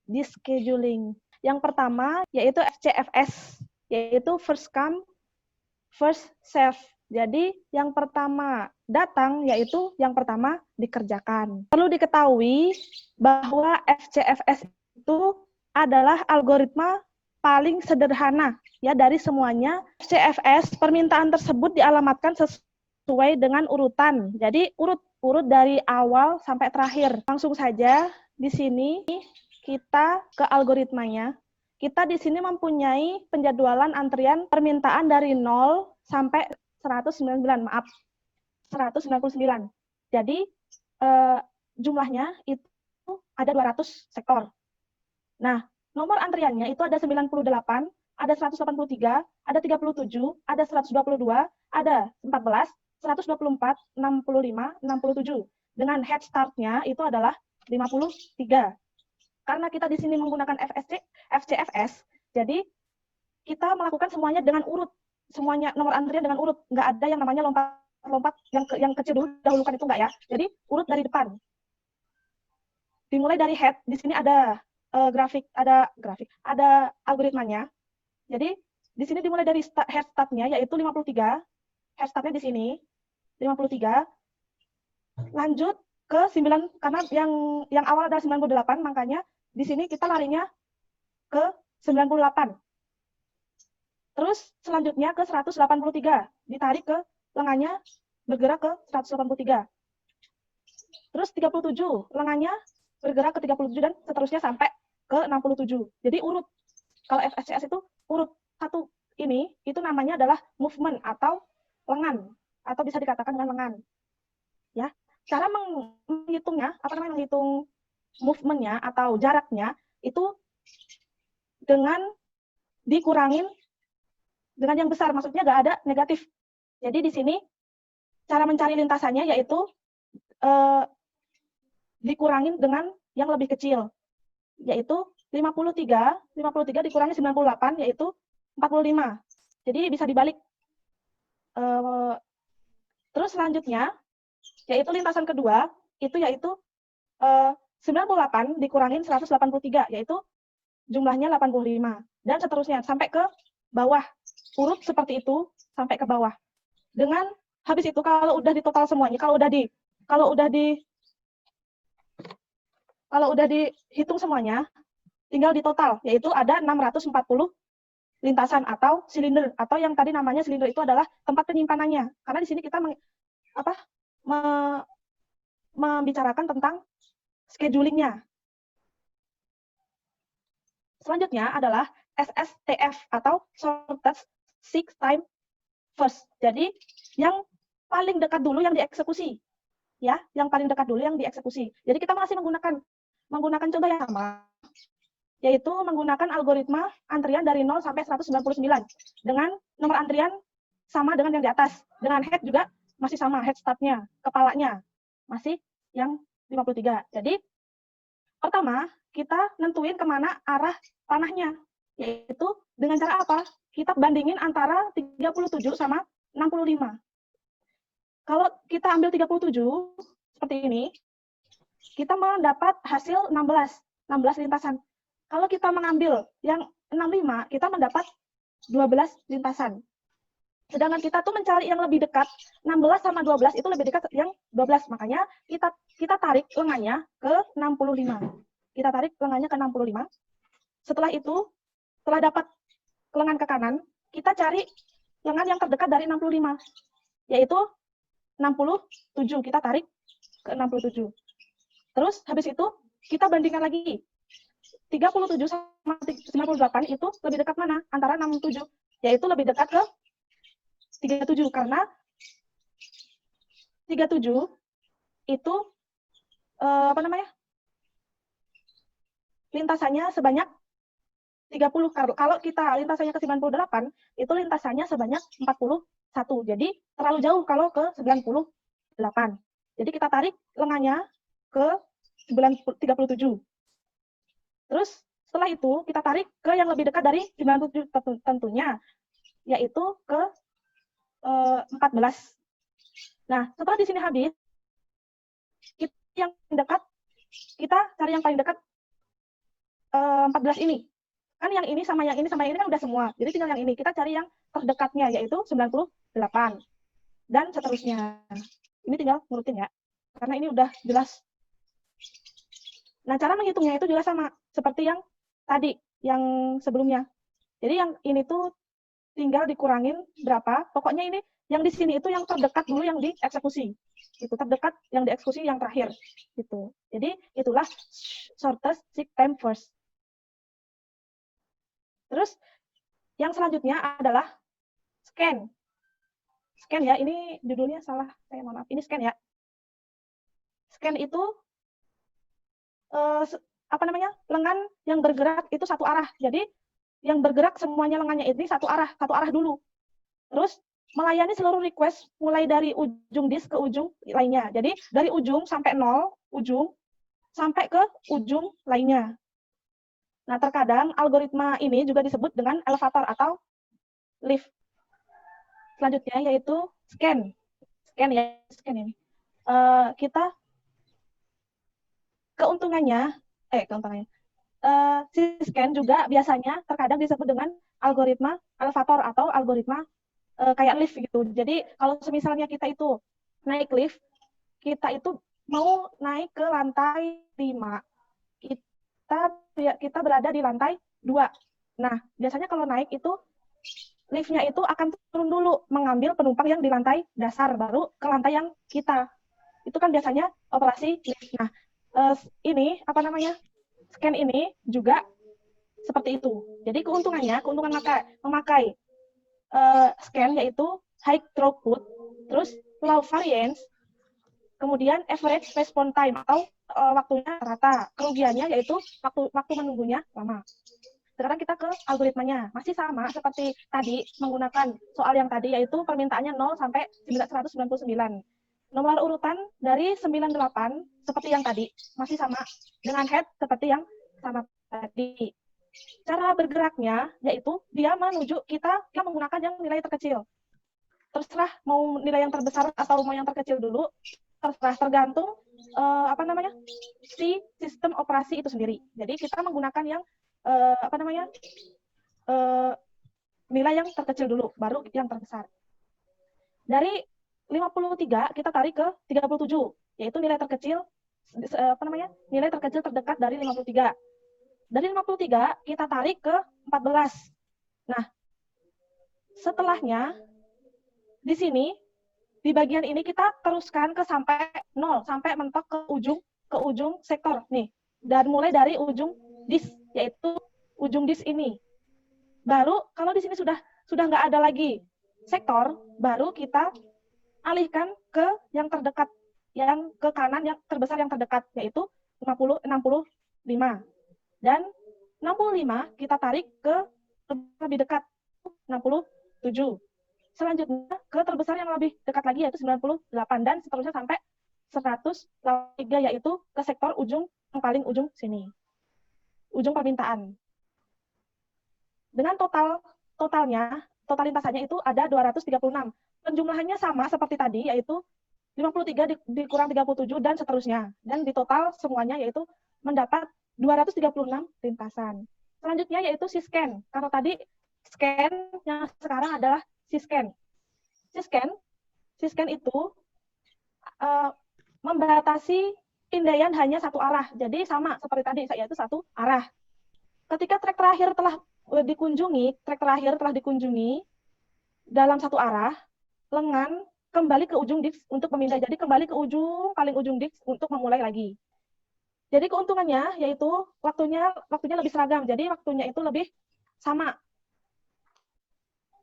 di scheduling. Yang pertama yaitu FCFS, yaitu first come, first serve. Jadi yang pertama datang yaitu yang pertama dikerjakan. Perlu diketahui bahwa FCFS itu adalah algoritma paling sederhana ya dari semuanya. FCFS permintaan tersebut dialamatkan sesuai dengan urutan. Jadi urut dari awal sampai terakhir. Langsung saja di sini kita ke algoritmanya. Kita di sini mempunyai penjadwalan antrian permintaan dari 0 sampai 199, maaf, 199. Jadi jumlahnya itu ada 200 sektor. Nah, nomor antriannya itu ada 98, ada 183, ada 37, ada 122, ada 14, 124, 65, 67. Dengan head start-nya itu adalah 53. Karena kita di sini menggunakan FCFS, jadi kita melakukan semuanya dengan urut. Semuanya nomor antrian dengan urut, nggak ada yang namanya lompat-lompat yang kecil dahulukan itu nggak ya. Jadi urut dari depan. Dimulai dari head, di sini ada ada algoritmanya. Jadi di sini dimulai dari head start-nya yaitu 53. Head start-nya di sini 53. Lanjut ke 9 karena yang awal ada 98, makanya di sini kita larinya ke 98. Terus selanjutnya ke 183, ditarik ke lengannya, bergerak ke 183. Terus 37, lengannya bergerak ke 37 dan seterusnya sampai ke 67. Jadi urut. Kalau FSCS itu urut satu ini, itu namanya adalah movement atau lengan, atau bisa dikatakan dengan lengan. Ya, cara menghitungnya, menghitung movement-nya atau jaraknya itu dengan dikurangin dengan yang besar, maksudnya nggak ada negatif. Jadi di sini cara mencari lintasannya yaitu dikurangin dengan yang lebih kecil, yaitu 53 dikurangi 98 yaitu 45. Jadi bisa dibalik. Terus selanjutnya yaitu lintasan kedua itu yaitu 98 dikurangin 183 yaitu jumlahnya 85 dan seterusnya sampai ke bawah. Urut seperti itu sampai ke bawah. Dengan habis itu kalau udah ditotal semuanya, kalau udah dihitung semuanya, tinggal ditotal, yaitu ada 640 lintasan atau silinder, atau yang tadi namanya silinder itu adalah tempat penyimpanannya. Karena di sini kita membicarakan tentang schedulingnya. Selanjutnya adalah SSTF atau Shortest Seek Time First. Jadi yang paling dekat dulu yang dieksekusi. Ya, yang paling dekat dulu yang dieksekusi. Jadi kita masih menggunakan contoh yang sama, yaitu menggunakan algoritma antrian dari 0 sampai 199 dengan nomor antrian sama dengan yang di atas. Dengan head juga masih sama, head start-nya, kepalanya masih yang 53. Jadi pertama kita nentuin kemana arah panahnya, yaitu dengan cara apa? Kita bandingin antara 37 sama 65. Kalau kita ambil 37 seperti ini, kita mendapat hasil 16 lintasan. Kalau kita mengambil yang 65, kita mendapat 12 lintasan. Sedangkan kita tuh mencari yang lebih dekat, 16 sama 12 itu lebih dekat yang 12. Makanya kita tarik lengannya ke 65. Kita tarik lengannya ke 65. Setelah itu, setelah dapat lengan ke kanan, kita cari lengan yang terdekat dari 65, yaitu 67. Kita tarik ke 67. Terus habis itu kita bandingkan lagi. 37 sama 98 itu lebih dekat mana? Antara 67, yaitu lebih dekat ke 37 karena 37 itu lintasannya sebanyak 30. Kalau kita lintasannya ke 98, itu lintasannya sebanyak 41. Jadi terlalu jauh kalau ke 98. Jadi kita tarik lengannya ke 37. Terus setelah itu kita tarik ke yang lebih dekat dari 97 tentunya, yaitu ke 14. Nah, setelah di sini habis, yang dekat, kita cari yang paling dekat 14 ini. Kan yang ini sama yang ini sama yang ini kan udah semua. Jadi tinggal yang ini. Kita cari yang terdekatnya, yaitu 98. Dan seterusnya. Ini tinggal ngurutin ya. Karena ini udah jelas. Nah, cara menghitungnya itu juga sama. Seperti yang tadi, yang sebelumnya. Jadi yang ini tuh tinggal dikurangin berapa. Pokoknya ini, yang di sini itu yang terdekat dulu yang dieksekusi. Itu terdekat yang dieksekusi yang terakhir. Gitu. Jadi itulah shortest seek time first. Terus yang selanjutnya adalah scan. Scan ya, ini judulnya salah, saya mohon maaf. Ini scan ya. Scan itu lengan yang bergerak itu satu arah. Jadi yang bergerak semuanya lengannya ini satu arah dulu. Terus melayani seluruh request mulai dari ujung disk ke ujung lainnya. Jadi dari ujung sampai 0, ujung sampai ke ujung lainnya. Nah, terkadang algoritma ini juga disebut dengan elevator atau lift. Selanjutnya yaitu scan. Scan ya, scan ini. Kita keuntungannya si scan juga biasanya terkadang disebut dengan algoritma elevator atau algoritma kayak lift gitu. Jadi kalau misalnya kita itu naik lift, kita itu mau naik ke lantai 5. Kita berada di lantai 2. Nah, biasanya kalau naik itu liftnya itu akan turun dulu mengambil penumpang yang di lantai dasar baru ke lantai yang kita. Itu kan biasanya operasi lift. Nah, ini scan ini juga seperti itu. Jadi keuntungan memakai scan yaitu high throughput, terus low variance, kemudian average response time atau waktunya rata. Kerugiannya yaitu waktu menunggunya lama. Sekarang kita ke algoritmanya. Masih sama seperti tadi menggunakan soal yang tadi yaitu permintaannya 0 sampai 199. Nomor urutan dari 98 seperti yang tadi, masih sama dengan head seperti yang sama tadi. Cara bergeraknya yaitu dia menuju kita menggunakan yang nilai terkecil. Terserah mau nilai yang terbesar atau mau yang terkecil dulu, tergantung si sistem operasi itu sendiri. Jadi kita menggunakan yang nilai yang terkecil dulu, baru yang terbesar. Dari 53 kita tarik ke 37, yaitu nilai terkecil nilai terkecil terdekat dari 53. Dari 53 kita tarik ke 14. Nah, setelahnya di sini di bagian ini kita teruskan ke sampai 0, sampai mentok ke ujung sektor nih. Dan mulai dari ujung disk, yaitu ujung disk ini. Baru kalau di sini sudah nggak ada lagi sektor, baru kita alihkan ke yang terdekat, yang ke kanan yang terbesar yang terdekat, yaitu 65. Dan 65 kita tarik ke lebih dekat, 67. Selanjutnya ke terbesar yang lebih dekat lagi, yaitu 98, dan seterusnya sampai 103, yaitu ke sektor ujung yang paling ujung sini. Ujung permintaan. Dengan totalitasnya itu ada 236. Penjumlahannya sama seperti tadi, yaitu 53 dikurang 37 dan seterusnya. Dan di total semuanya yaitu mendapat 236 lintasan. Selanjutnya yaitu syscan. Kalau tadi scan, yang sekarang adalah syscan. Syscan itu membatasi pindaian hanya satu arah. Jadi sama seperti tadi, yaitu satu arah. Ketika trek terakhir telah dikunjungi dalam satu arah, lengan kembali ke ujung disk untuk memindah. Jadi kembali ke paling ujung disk untuk memulai lagi. Jadi keuntungannya yaitu waktunya lebih seragam. Jadi waktunya itu lebih sama.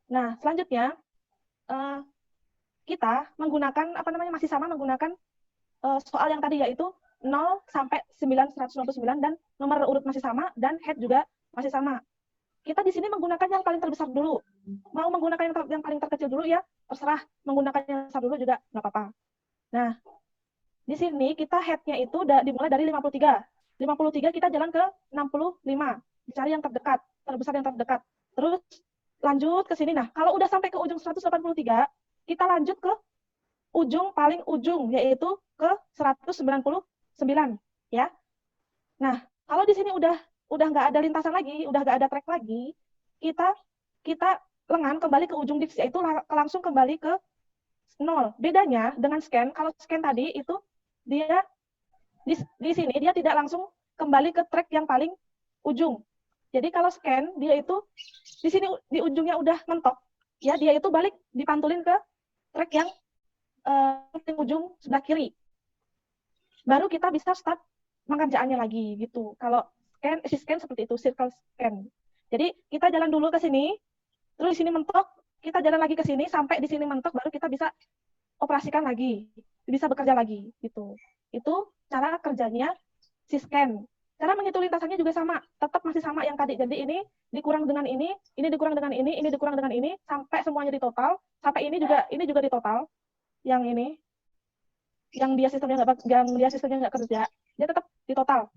Nah, selanjutnya kita menggunakan masih sama menggunakan soal yang tadi, yaitu 0 sampai 999 dan nomor urut masih sama dan head juga masih sama. Kita di sini menggunakan yang paling terbesar dulu. Mau menggunakan yang paling terkecil dulu ya, terserah. Menggunakan yang besar dulu juga nggak apa-apa. Nah, di sini kita head-nya itu dimulai dari 53. 53 kita jalan ke 65. Dicari yang terdekat, terbesar yang terdekat. Terus lanjut ke sini. Nah, kalau udah sampai ke ujung 183, kita lanjut ke paling ujung, yaitu ke 199. Ya. Nah, kalau di sini udah udah nggak ada lintasan lagi, udah nggak ada track lagi, kita lengan kembali ke ujung disk, yaitu langsung kembali ke 0. Bedanya dengan scan, kalau scan tadi itu dia di sini dia tidak langsung kembali ke track yang paling ujung. Jadi kalau scan dia itu di sini di ujungnya udah mentok, ya dia itu balik dipantulin ke track yang ujung sebelah kiri. Baru kita bisa start pengerjaannya lagi gitu. Kalau scan seperti itu, circle scan. Jadi kita jalan dulu ke sini, terus di sini mentok, kita jalan lagi ke sini sampai di sini mentok, baru kita bisa operasikan lagi, bisa bekerja lagi gitu. Itu cara kerjanya si scan. Cara menghitung lintasannya juga sama, tetap masih sama yang tadi. Jadi ini dikurang dengan ini dikurang dengan ini dikurang dengan ini, sampai semuanya di total, sampai ini juga di total. Yang ini, yang dia sistemnya nggak kerja, dia tetap di total.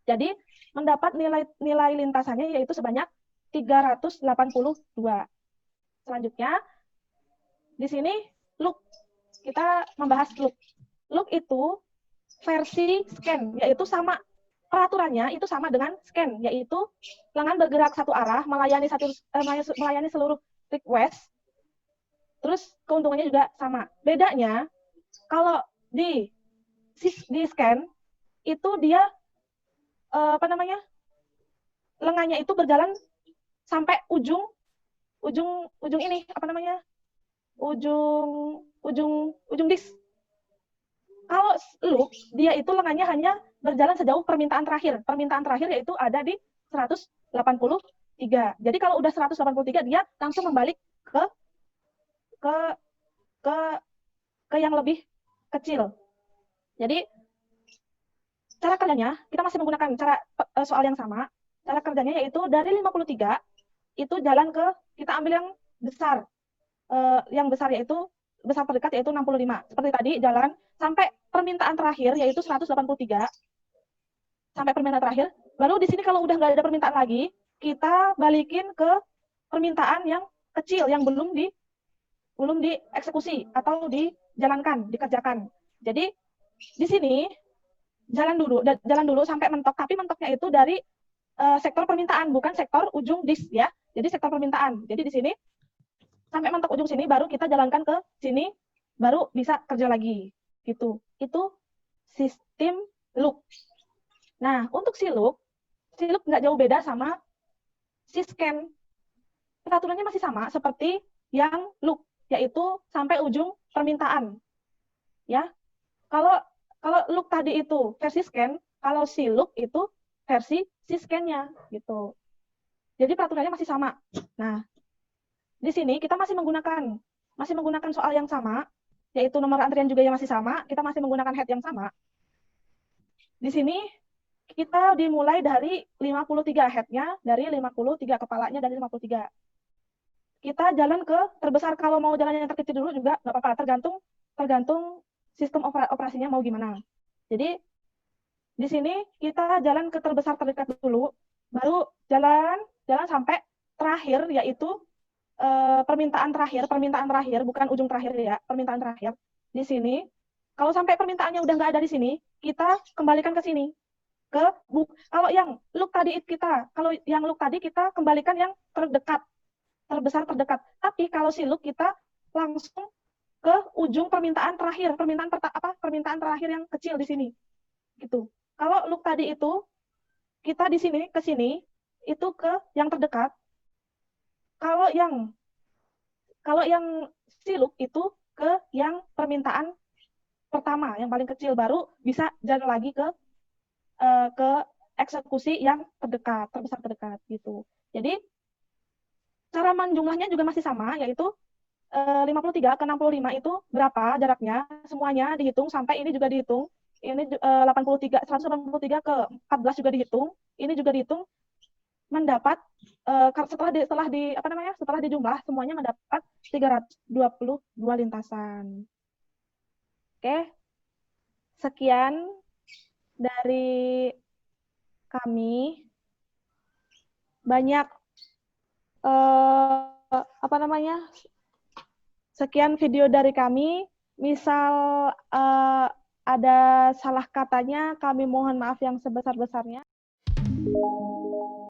Jadi mendapat nilai lintasannya yaitu sebanyak 382. Selanjutnya di sini look. Kita membahas look. Look itu versi scan, yaitu sama peraturannya itu sama dengan scan, yaitu lengan bergerak satu arah, melayani seluruh request. Terus keuntungannya juga sama. Bedanya kalau di scan itu dia lengannya itu berjalan sampai ujung ini ujung disk. Kalau loop dia itu lengannya hanya berjalan sejauh permintaan terakhir. Permintaan terakhir yaitu ada di 183. Jadi kalau udah 183 dia langsung membalik ke yang lebih kecil. Jadi cara kerjanya kita masih menggunakan soal yang sama. Cara kerjanya yaitu dari 53 itu jalan ke, kita ambil yang besar. Yang besar yaitu besar terdekat yaitu 65. Seperti tadi jalan sampai permintaan terakhir yaitu 183. Sampai permintaan terakhir. Baru di sini kalau udah nggak ada permintaan lagi, kita balikin ke permintaan yang kecil yang belum dieksekusi atau dijalankan, dikerjakan. Jadi di sini jalan dulu sampai mentok, tapi mentoknya itu dari sektor permintaan, bukan sektor ujung disk ya. Jadi sektor permintaan. Jadi di sini sampai mentok ujung sini, baru kita jalankan ke sini, baru bisa kerja lagi. Gitu. Itu sistem loop. Nah, untuk si loop nggak jauh beda sama si scan. Peraturannya masih sama seperti yang loop, yaitu sampai ujung permintaan. Ya. Kalau loop tadi itu versi scan, kalau si loop itu versi si scan-nya gitu. Jadi peraturannya masih sama. Nah, di sini kita masih menggunakan soal yang sama, yaitu nomor antrian juga yang masih sama, kita masih menggunakan head yang sama. Di sini kita dimulai dari 53 head-nya, dari 53 kepalanya dari 53. Kita jalan ke terbesar, kalau mau jalan yang terkecil dulu juga nggak apa-apa, tergantung sistem operasinya mau gimana. Jadi di sini kita jalan ke terbesar terdekat dulu, baru jalan sampai terakhir, yaitu permintaan terakhir, bukan ujung terakhir ya, permintaan terakhir. Di sini, kalau sampai permintaannya udah nggak ada di sini, kita kembalikan ke sini. Kalau yang loop tadi kita kembalikan yang terdekat, terbesar terdekat. Tapi kalau si loop kita langsung ke ujung permintaan terakhir, permintaan terakhir yang kecil di sini. Gitu. Kalau loop tadi itu kita di sini ke sini itu ke yang terdekat. Kalau yang si loop itu ke yang permintaan pertama, yang paling kecil, baru bisa jalan lagi ke eksekusi yang terdekat, terbesar terdekat gitu. Jadi cara menjumlahnya juga masih sama, yaitu 53 ke 65 itu berapa jaraknya, semuanya dihitung, sampai ini juga dihitung. Ini 183 ke 14 juga dihitung, ini juga dihitung, mendapat setelah dijumlah semuanya mendapat 322 lintasan. Oke. Sekian dari kami. Banyak sekian video dari kami. Misal ada salah katanya, kami mohon maaf yang sebesar-besarnya.